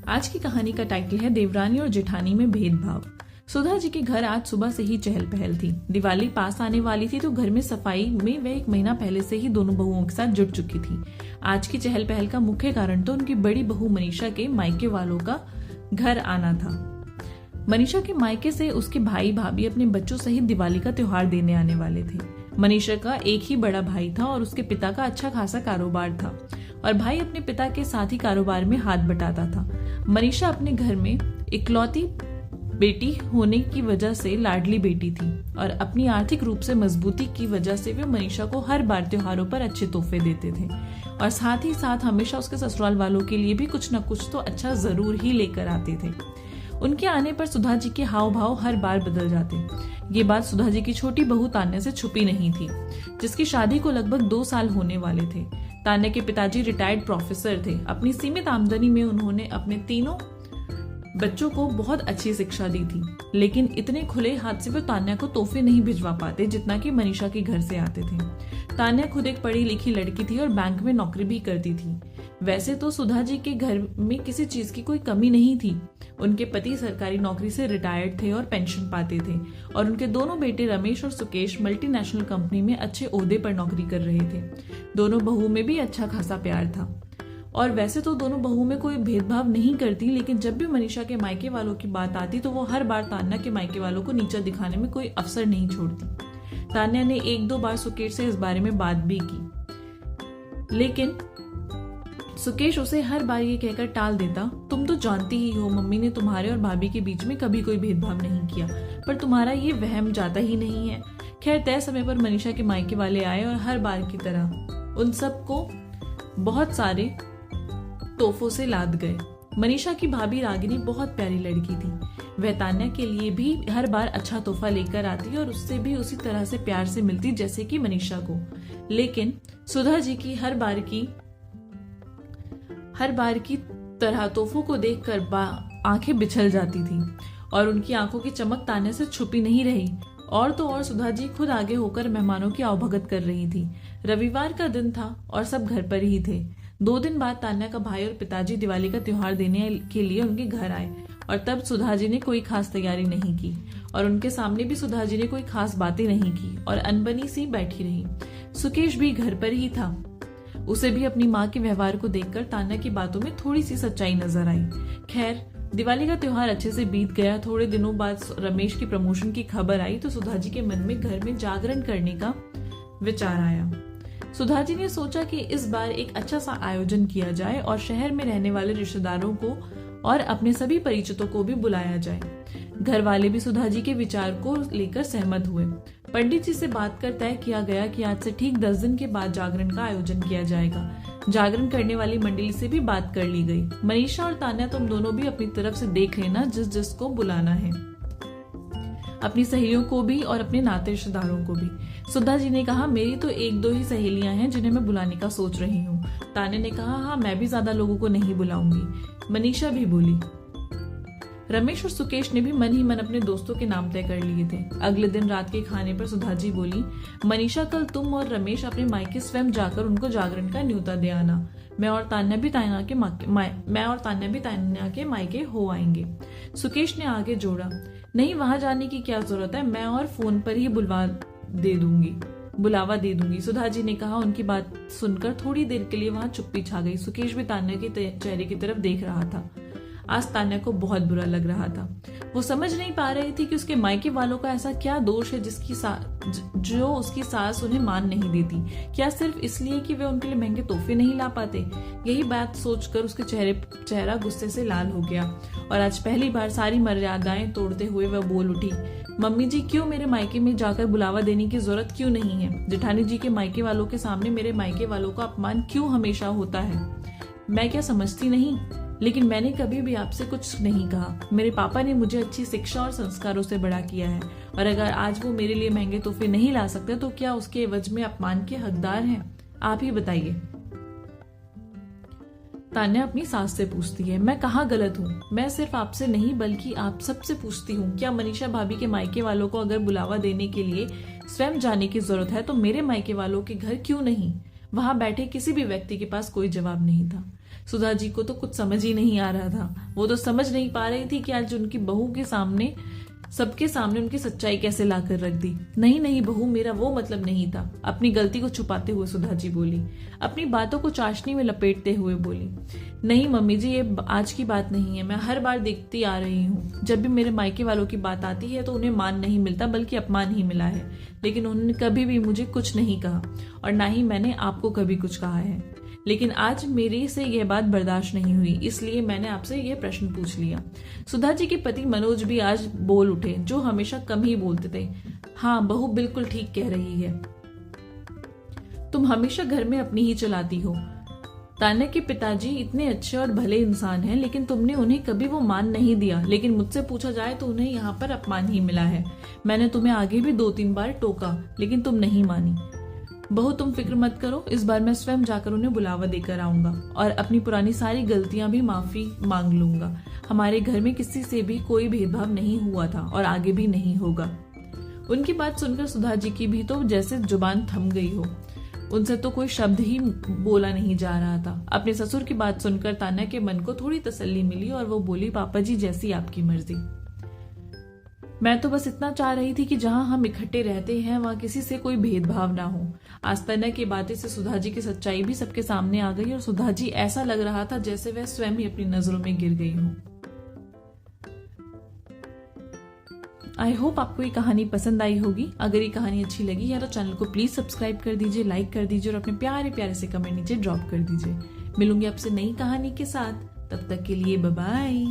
आज की कहानी का टाइटल है देवरानी और जेठानी में भेदभाव। सुधा जी के घर आज सुबह से ही चहल पहल थी। दिवाली पास आने वाली थी तो घर में सफाई में वह 1 महीना पहले से ही दोनों बहुओं के साथ जुट चुकी थी। आज की चहल पहल का मुख्य कारण तो उनकी बड़ी बहू मनीषा के मायके वालों का घर आना था। मनीषा के मायके से उसके भाई भाभी अपने बच्चों सहित दिवाली का त्योहार देने आने वाले थे। मनीषा का एक ही बड़ा भाई था और उसके पिता का अच्छा खासा कारोबार था और भाई अपने पिता के साथ ही कारोबार में हाथ बटाता था। मनीषा अपने घर में इकलौती बेटी होने की वजह से लाडली बेटी थी और अपनी आर्थिक रूप से मजबूती की वजह से वे मनीषा को हर बार त्योहारों पर अच्छे तोहफे देते थे और साथ ही साथ हमेशा उसके ससुराल वालों के लिए भी कुछ न कुछ तो अच्छा जरूर ही लेकर आते थे। उनके आने पर सुधा जी के हाव भाव हर बार बदल जाते। ये बात सुधा जी की छोटी बहू तान्या से छुपी नहीं थी, जिसकी शादी को लगभग 2 साल होने वाले थे। तान्या के पिताजी रिटायर्ड प्रोफेसर थे। अपनी सीमित आमदनी में उन्होंने अपने तीनों बच्चों को बहुत अच्छी शिक्षा दी थी, लेकिन इतने खुले हाथ से वो तान्या को तोहफे नहीं भिजवा पाते जितना कि मनीषा के घर से आते थे। तान्या खुद एक पढ़ी लिखी लड़की थी और बैंक में नौकरी भी करती थी। वैसे तो सुधा जी के घर में किसी चीज की कोई कमी नहीं थी। उनके पति सरकारी नौकरी से रिटायर्ड थे और पेंशन पाते थे और उनके दोनों बेटे रमेश और सुकेश मल्टीनेशनल कंपनी में अच्छे ओहदे पर नौकरी कर रहे थे। दोनों बहुओं में भी अच्छा खासा प्यार था और वैसे तो दोनों बहुओं में कोई भेदभाव नहीं करती, लेकिन जब भी मनीषा के मायके वालों की बात आती तो वो हर बार तान्या के मायके वालों को नीचा दिखाने में कोई अवसर नहीं छोड़ती। तान्या ने 1-2 बार सुकेश से इस बारे में बात भी की, लेकिन सुकेश उसे हर बार ये कहकर टाल देता, तुम तो जानती ही हो मम्मी ने तुम्हारे और भाभी के बीच में कभी कोई भेदभाव नहीं किया, पर तुम्हारा ये वहम जाता ही नहीं है। खैर तय समय पर मनीषा के मायके वाले आए और हर बार की तरह उन सबको बहुत सारे तोहफों से लाद गए। मनीषा की भाभी रागिनी बहुत प्यारी लड़की थी। वह तान्या के लिए भी हर बार अच्छा तोहफा लेकर आती और उससे भी उसी तरह से प्यार से मिलती जैसे कि मनीषा को। लेकिन सुधा जी की हर बार की तरह तोहफों को देखकर आंखें बिछल जाती थी और उनकी आंखों की चमक तान्या से छुपी नहीं रही। और तो और सुधा जी खुद आगे होकर मेहमानों की आवभगत कर रही थी। रविवार का दिन था और सब घर पर ही थे। 2 दिन बाद तान्या का भाई और पिताजी दिवाली का त्योहार देने के लिए उनके घर आए और तब सुधा जी ने कोई खास तैयारी नहीं की और उनके सामने भी सुधा जी ने कोई खास बातें नहीं की और अनबनी सी बैठी रही। सुकेश भी घर पर ही था। उसे भी अपनी माँ के व्यवहार को देखकर तान्या की बातों में थोड़ी सी सच्चाई नजर आई। खैर दिवाली का त्योहार अच्छे से बीत गया। थोड़े दिनों बाद रमेश की प्रमोशन की खबर आई तो सुधा जी के मन में घर में जागरण करने का विचार आया। सुधा जी ने सोचा कि इस बार एक अच्छा सा आयोजन किया जाए और शहर में रहने वाले रिश्तेदारों को और अपने सभी परिचितों को भी बुलाया जाए। घर वाले भी सुधा जी के विचार को लेकर सहमत हुए। पंडित जी से बात कर तय किया गया कि आज से ठीक 10 दिन के बाद जागरण का आयोजन किया जाएगा। जागरण करने वाली मंडली से भी बात कर ली गई। मनीषा और तान्या तुम दोनों भी अपनी तरफ से देख लेना जिस जिसको बुलाना है, अपनी सहेलियों को भी और अपने नाते रिश्तेदारों को भी। सुधा जी ने कहा मेरी तो 1-2 ही सहेलियां हैं जिन्हें मैं बुलाने का सोच रही हूँ। तान्या ने कहा हाँ मैं भी ज्यादा लोगों को नहीं बुलाऊंगी। मनीषा भी बोली। रमेश और सुकेश ने भी मन ही मन अपने दोस्तों के नाम तय कर लिए थे। अगले दिन रात के खाने पर सुधा जी बोली, मनीषा कल तुम और रमेश अपने मायके स्वयं जाकर उनको जागरण का न्योता दे आना। मैं और तान्या भी तान्या के मायके हो आएंगे। सुकेश ने आगे जोड़ा, नहीं वहां जाने की क्या जरूरत है, मैं और फोन पर ही बुलावा दे दूंगी। सुधा जी ने कहा। उनकी बात सुनकर थोड़ी देर के लिए वहां चुप्पी छा गई। सुकेश भी तान्या के चेहरे की तरफ देख रहा था। आज तान्या को बहुत बुरा लग रहा था। वो समझ नहीं पा रही थी कि उसके मायके वालों का ऐसा क्या दोष है जो उसकी सास उन्हें मान नहीं देती। क्या सिर्फ इसलिए कि वे उनके लिए महंगे तोहफे नहीं ला पाते? यही बात सोचकर उसके चेहरा गुस्से से लाल हो गया और आज पहली बार सारी मर्यादाएं तोड़ते हुए वह बोल उठी, मम्मी जी क्यों मेरे मायके में जाकर बुलावा देने की जरूरत क्यों नहीं है? जेठानी जी के मायके वालों के सामने मेरे मायके वालों का अपमान क्यों हमेशा होता है? मैं क्या समझती नहीं? लेकिन मैंने कभी भी आपसे कुछ नहीं कहा। मेरे पापा ने मुझे अच्छी शिक्षा और संस्कारों से बड़ा किया है और अगर आज वो मेरे लिए महंगे तोहफे नहीं ला सकते तो क्या उसके एवज में अपमान के हकदार हैं? आप ही बताइए। तान्या अपनी सास से पूछती है, मैं कहाँ गलत हूँ? मैं सिर्फ आपसे नहीं बल्कि आप सबसे पूछती हूँ, क्या मनीषा भाभी के मायके वालों को अगर बुलावा देने के लिए स्वयं जाने की जरूरत है तो मेरे मायके वालों के घर क्यों नहीं? वहां बैठे किसी भी व्यक्ति के पास कोई जवाब नहीं था। सुधा जी को तो कुछ समझ ही नहीं आ रहा था। वो तो समझ नहीं पा रही थी कि आज उनकी बहू के सामने, सबके सामने उनकी सच्चाई कैसे लाकर रख दी। नहीं नहीं बहू, मेरा वो मतलब नहीं था। अपनी गलती को छुपाते हुए सुधा जी बोली, अपनी बातों को चाशनी में लपेटते हुए बोली, नहीं मम्मी जी, ये आज की बात नहीं है। मैं हर बार देखती आ रही हूँ, जब भी मेरे मायके वालों की बात आती है तो उन्हें मान नहीं मिलता बल्कि अपमान ही मिला है। लेकिन उन्होंने कभी भी मुझे कुछ नहीं कहा और ना ही मैंने आपको कभी कुछ कहा है। लेकिन आज मेरी से यह बात बर्दाश्त नहीं हुई, इसलिए मैंने आपसे यह प्रश्न पूछ लिया। सुधा जी के पति मनोज भी आज बोल उठे, जो हमेशा कम ही बोलते थे। हाँ बहू बिल्कुल ठीक कह रही है, तुम हमेशा घर में अपनी ही चलाती हो। तान्या के पिताजी इतने अच्छे और भले इंसान हैं, लेकिन तुमने उन्हें कभी वो मान नहीं दिया। लेकिन मुझसे पूछा जाए तो उन्हें यहाँ पर अपमान ही मिला है। मैंने तुम्हें आगे भी 2-3 बार टोका, लेकिन तुम नहीं मानी। बहू तुम फिक्र मत करो, इस बार मैं स्वयं जाकर उन्हें बुलावा देकर आऊंगा और अपनी पुरानी सारी गलतियां भी माफी मांग लूंगा। हमारे घर में किसी से भी कोई भेदभाव नहीं हुआ था और आगे भी नहीं होगा। उनकी बात सुनकर सुधा जी की भी तो जैसे जुबान थम गई हो। उनसे तो कोई शब्द ही बोला नहीं जा रहा था। अपने ससुर की बात सुनकर तान्या के मन को थोड़ी तसल्ली मिली और वो बोली, पापा जी जैसी आपकी मर्जी। मैं तो बस इतना चाह रही थी कि जहां हम इकट्ठे रहते हैं वहां किसी से कोई भेदभाव ना हो। आज तान्या की बातें से सुधा जी की सच्चाई भी सबके सामने आ गई और सुधा जी ऐसा लग रहा था जैसे वह स्वयं ही अपनी नजरों में गिर गई हो। आई होप आपको ये कहानी पसंद आई होगी। अगर ये कहानी अच्छी लगी है तो चैनल को प्लीज सब्सक्राइब कर दीजिए, लाइक कर दीजिए और अपने प्यारे प्यारे से कमेंट नीचे ड्रॉप कर दीजिए। मिलूंगी आपसे नई कहानी के साथ, तब तक के लिए बाय बाय।